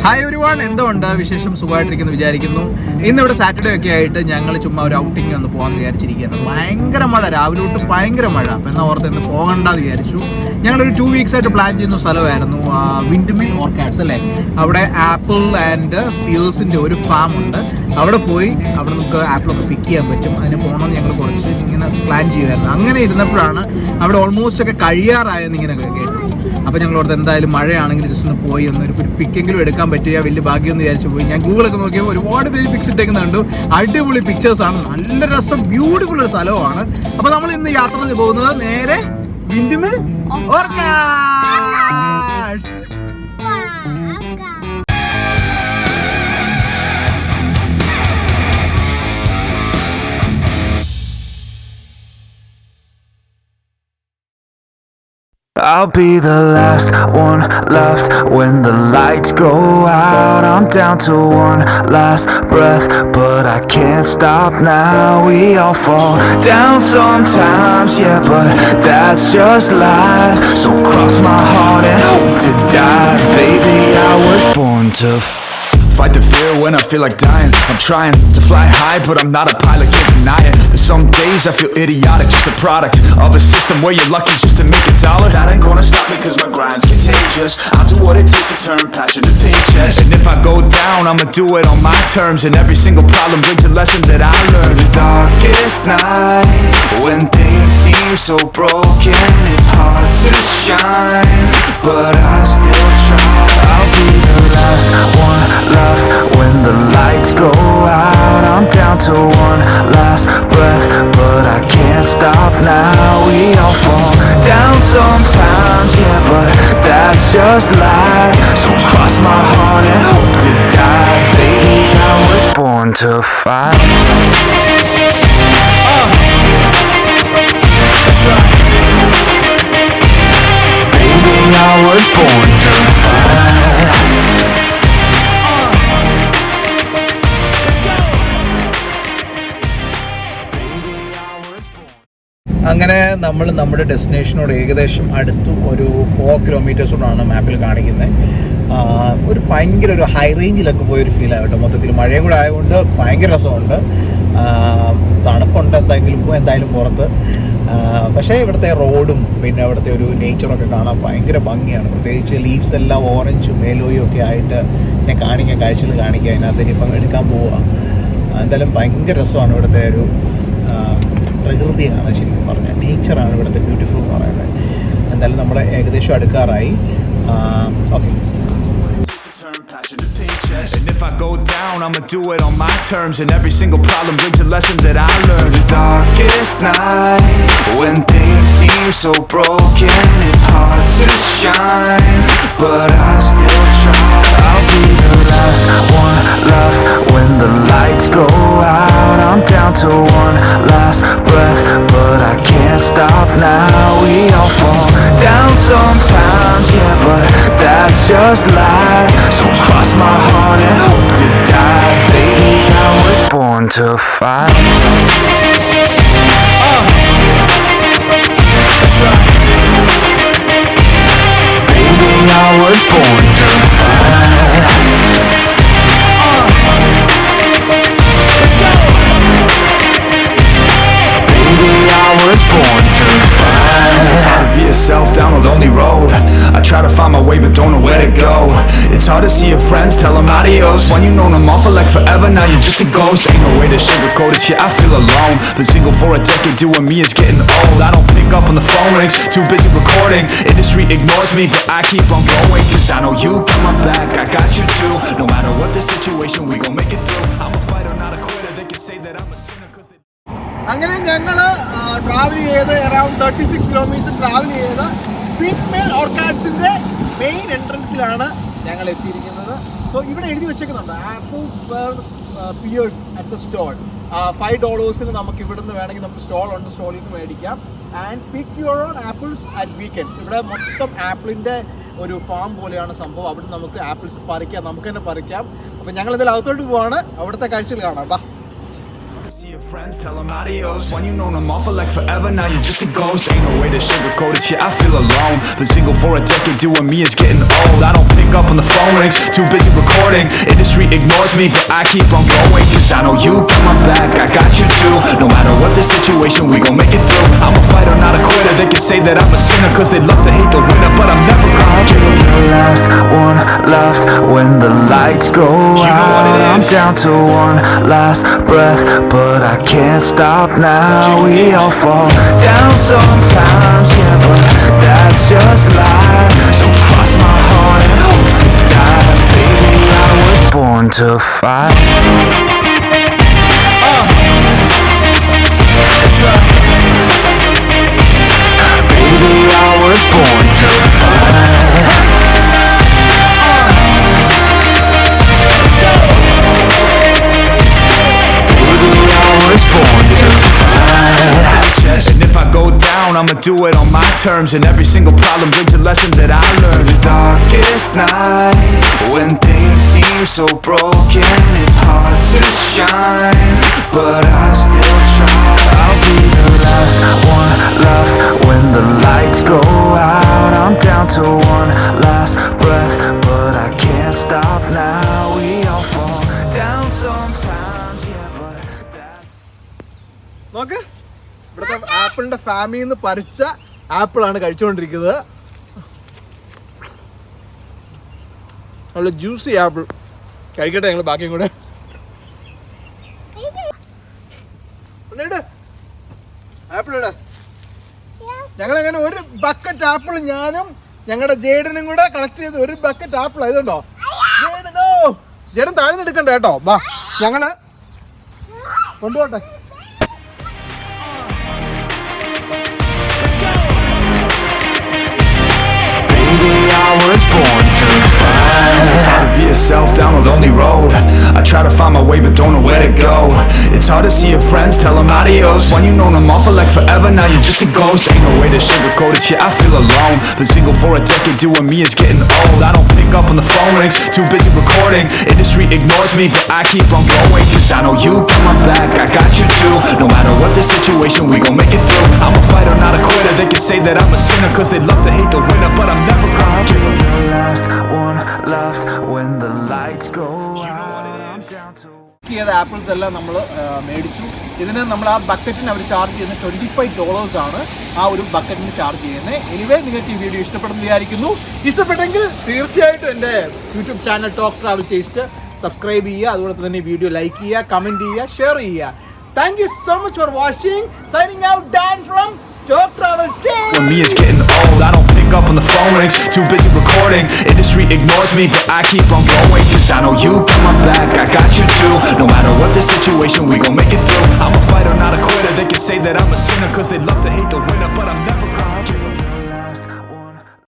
Hi everyone, എന്തുകൊണ്ട് വിശേഷം? സുഖമായിട്ടിരിക്കുന്നു വിചാരിക്കുന്നു. ഇന്നിവിടെ സാറ്റർഡേ ഒക്കെ ആയിട്ട് ഞങ്ങൾ ചുമ്മാ ഒരു ഔട്ടിങ് ഒന്ന് പോകാമെന്ന് വിചാരിച്ചിരിക്കുകയാണ്. ഭയങ്കര മഴ, രാവിലെ തൊട്ട് ഭയങ്കര മഴ. അപ്പോൾ എന്നാൽ ഓർത്ത് ഇന്ന് പോകണ്ടെന്ന് വിചാരിച്ചു. ഞങ്ങളൊരു 2 weeks ആയിട്ട് പ്ലാൻ ചെയ്യുന്ന സ്ഥലമായിരുന്നു വിൻഡ്മിൽ ഓർക്കാഡ്സ് അല്ലേ. അവിടെ ആപ്പിൾ ആൻഡ് പിയേഴ്സിൻ്റെ ഒരു ഫാം ഉണ്ട്. അവിടെ പോയി അവിടെ നമുക്ക് ആപ്പിളൊക്കെ പിക്ക് ചെയ്യാൻ പറ്റും. അതിന് പോകണമെന്ന് ഞങ്ങൾ കുറച്ച് ഇങ്ങനെ പ്ലാൻ ചെയ്യുമായിരുന്നു. അങ്ങനെ ഇരുന്നപ്പോഴാണ് അവിടെ ഓൾമോസ്റ്റ് ഒക്കെ കഴിയാറായെന്ന് ഇങ്ങനെ കേട്ടു. അപ്പോൾ ഞങ്ങൾ ഓർത്ത് എന്തായാലും മഴയാണെങ്കിൽ ജസ്റ്റ് ഒന്ന് പോയി ഒരു പിക്കെങ്കിലും എടുക്കാൻ പറ്റിയ വലിയ ഭാഗ്യം എന്ന് വിചാരിച്ചു പോയി. ഞാൻ ഗൂഗിളൊക്കെ നോക്കിയപ്പോൾ ഒരുപാട് പേര് പിക്സ് ഇട്ടേക്കുന്നുണ്ട്. അടിപൊളി പിക്ചേഴ്സാണ്, നല്ല രസം, ബ്യൂട്ടിഫുൾ ഒരു സ്ഥലമാണ്. അപ്പോൾ നമ്മൾ ഇന്ന് യാത്ര പോകുന്നത് നേരെ windmill ഓർക്കാഡ്സ്. I'll be the last one left when the lights go out. I'm down to one last breath, but I can't stop now. We all fall down sometimes, yeah, but that's just life. So cross my heart and hope to die. Baby, I was born to fight the fear when I feel like dying. I'm trying to fly high, but I'm not a pilot, can't deny it. There's some days I feel idiotic, just a product of a system where you're lucky just to make a dollar. That ain't gonna stop me cause my grind's contagious. I'll do what it takes to turn passion to paychecks. And if I go down, I'ma do it on my terms. And every single problem brings a lesson that I learned. The darkest nights, when things seem so broken, it's hard to shine, but I still try. I'll be the last one left when the lights go out. I'm down to one last breath, but I can't stop now. We all fall down sometimes, yeah, but that's just life. So cross my heart and hope to die. Baby, I was born to fight. That's right. Baby, I was born to fight. അങ്ങനെ നമ്മൾ നമ്മുടെ ഡെസ്റ്റിനേഷനോട് ഏകദേശം അടുത്തു. ഒരു 4 kilometers മാപ്പിൽ കാണിക്കുന്നത്. ഒരു ഭയങ്കര ഒരു ഹൈ റേഞ്ചിലൊക്കെ പോയൊരു ഫീലാകട്ടെ. മൊത്തത്തിൽ മഴയും കൂടെ ആയതുകൊണ്ട് ഭയങ്കര രസമുണ്ട്. തണുപ്പുണ്ട് എന്തായാലും പുറത്ത്. പക്ഷേ ഇവിടുത്തെ റോഡും പിന്നെ അവിടുത്തെ ഒരു നേച്ചറൊക്കെ കാണാൻ ഭയങ്കര ഭംഗിയാണ്. പ്രത്യേകിച്ച് ലീവ്സ് എല്ലാം ഓറഞ്ചും യെല്ലോയും ഒക്കെ ആയിട്ട് ഞാൻ കാഴ്ചകൾ കാണിക്കുക. അതിനകത്ത് ഇനിയിപ്പം എടുക്കാൻ പോവുക. എന്തായാലും ഭയങ്കര രസമാണ് ഇവിടുത്തെ ഒരു പ്രകൃതിയാണ്, ശരിക്കും പറഞ്ഞാൽ നേച്ചറാണ് ഇവിടുത്തെ ബ്യൂട്ടിഫുൾ എന്ന് പറയുന്നത്. എന്തായാലും നമ്മുടെ ഏകദേശം അടുക്കാറായി. Okay. And if I go down, I'ma do it on my terms. And every single problem brings a lesson that I learned. The darkest nights, when things seem so broken, it's hard to shine, but I still try. I'll be the last one left when the lights go out. I'm down to one last breath, but I can't stop now. We all fall down sometimes, yeah, but that's just life. So cross my heart and hope to die. Baby, I was born to fight. That's right. Baby, I was born to fight. Let's go. Baby, I was born to fight. Time to be yourself down a lonely road. I try to find my way but don't know where to go. It's hard to see your friends, tell them adios. When you know them all for like forever, now you're just a ghost. Ain't no way to sugarcoat it, shit, I feel alone. Been single for a decade, doing me is getting old. I don't pick up on the phone rings, too busy recording. Industry ignores me, but I keep on going. Cause I know you got my back, I got you too. No matter what the situation, we gon' make it through. I'm a fighter, not a quitter. They can say that I'm a sinner cause they... അങ്ങനെ ഞങ്ങൾ travel ചെയ്ത് around 36 kilometers travel ചെയ്ത് windmill ഓർക്കാഡ്സിൻ്റെ main എൻട്രൻസിലാണ് ഞങ്ങൾ എത്തിയിരിക്കുന്നത്. So ഇവിടെ എഴുതി വെച്ചേക്കുന്നുണ്ട് apple pears at the stall. $5 നമുക്ക് ഇവിടുന്ന് വേണമെങ്കിൽ നമുക്ക് സ്റ്റോളുണ്ട്, സ്റ്റോളിൽ നിന്ന് മേടിക്കാം. And pick your own apples at weekends. ഇവിടെ മൊത്തം ആപ്പിളിൻ്റെ ഒരു ഫാം പോലെയാണ് സംഭവം. അവിടെ നമുക്ക് ആപ്പിൾസ് പറിക്കാം, നമുക്ക് തന്നെ പറിക്കാം. അപ്പം ഞങ്ങൾ ഇതിൽ അകത്തോട്ട് പോവാണ്, അവിടുത്തെ കാഴ്ചകൾ കാണാം. ബാ. See your friends, tell them adios. When you know them all for like forever, now you're just a ghost. Ain't no way to sugarcoat it, shit, I feel alone. Been single for a decade, doing me is getting old. I don't pick up when the phone rings, too busy recording. Industry ignores me, but I keep on going. Cause I know you got my back, I got you too. No matter what the situation, we gon' make it through. I'm a fighter, not a quitter. They can say that I'm a sinner, cause they love to hate the winner, but I'm never gonna give up. The last one left when the lights go out. I'm down to one last breath, but I can't stop now. We all fall down sometimes, yeah, but that's just life. So cross my heart and hope to die. Baby, I was born to fight. Baby, I was born to fight. And if I go down, I'ma do it on my terms. And every single problem brings a lesson that I learned. The darkest nights, when things seem so broken, it's hard to shine, but I still try. I'll be the last one left when the lights go out. I'm down to one last breath, but I can't stop now. We all fall down sometimes, yeah, but that's... നോക്ക്, ഇവിടുത്തെ ആപ്പിളിന്റെ ഫാമിൽ നിന്ന് പറിച്ച ആപ്പിളാണ് കഴിച്ചുകൊണ്ടിരിക്കുന്നത്. നല്ല juicy apple. കഴിക്കട്ടെ ഞങ്ങൾ ബാക്കിയും കൂടെ. ആപ്പിൾ ഇട. ഞങ്ങളങ്ങനെ ഒരു ബക്കറ്റ് ആപ്പിൾ ഞാനും ഞങ്ങളുടെ ജേഡനും കൂടെ കളക്ട് ചെയ്ത് ഒരു ബക്കറ്റ് ആപ്പിൾ ആയതുണ്ടോ. ജേഡൻ താഴ്ന്ന് എടുക്കണ്ട കേട്ടോ. വാ ഞങ്ങള് കൊണ്ടുപോട്ടെ. I was born to fight. It's hard to be yourself down a lonely road. I try to find my way but don't know where to go. It's hard to see your friends, tell them adios. When you know them all for like forever, now you're just a ghost. Ain't no way to sugarcoat it, shit, I feel alone. Been single for a decade, doing me is getting old. I don't pick up when the phone rings, too busy recording. Industry ignores me, but I keep on going. Cause I know you got my back, I got you too. No matter what the situation, we gon' make it through. I'm a fighter, not a quitter. They can say that I'm a sinner, cause they love to hate the winner, but I'm never gonna give up. The last one left when the lights go out. I'm down to apples എല്ലാം നമ്മൾ മേടിച്ചു. ഇതിന് നമ്മൾ ആ ബക്കറ്റിന് അവർ charge ചെയ്യുന്നത് $25 ആണ്. ആ ഒരു ബക്കറ്റിന് ചാർജ് ചെയ്യുന്നത്. എനിവേ നിങ്ങൾക്ക് ഈ വീഡിയോ ഇഷ്ടപ്പെടുന്ന വിചാരിക്കുന്നു. ഇഷ്ടപ്പെട്ടെങ്കിൽ തീർച്ചയായിട്ടും എൻ്റെ YouTube channel talk travel taste subscribe ചെയ്യുക. അതുപോലെ തന്നെ വീഡിയോ ലൈക്ക് ചെയ്യുക, കമൻറ്റ് ചെയ്യുക, ഷെയർ ചെയ്യുക. Thank you so much for watching. Signing out Dan from Talk Travel Taste. When me is getting old, I don't pick up when the phone rings, too busy recording. Industry ignores me, but I keep on going. Cause I know you got my back, I got you too. No matter what the situation, we gon' make it through. I'm a fighter, not a quitter. They can say that I'm a sinner, cause they love to hate the winner.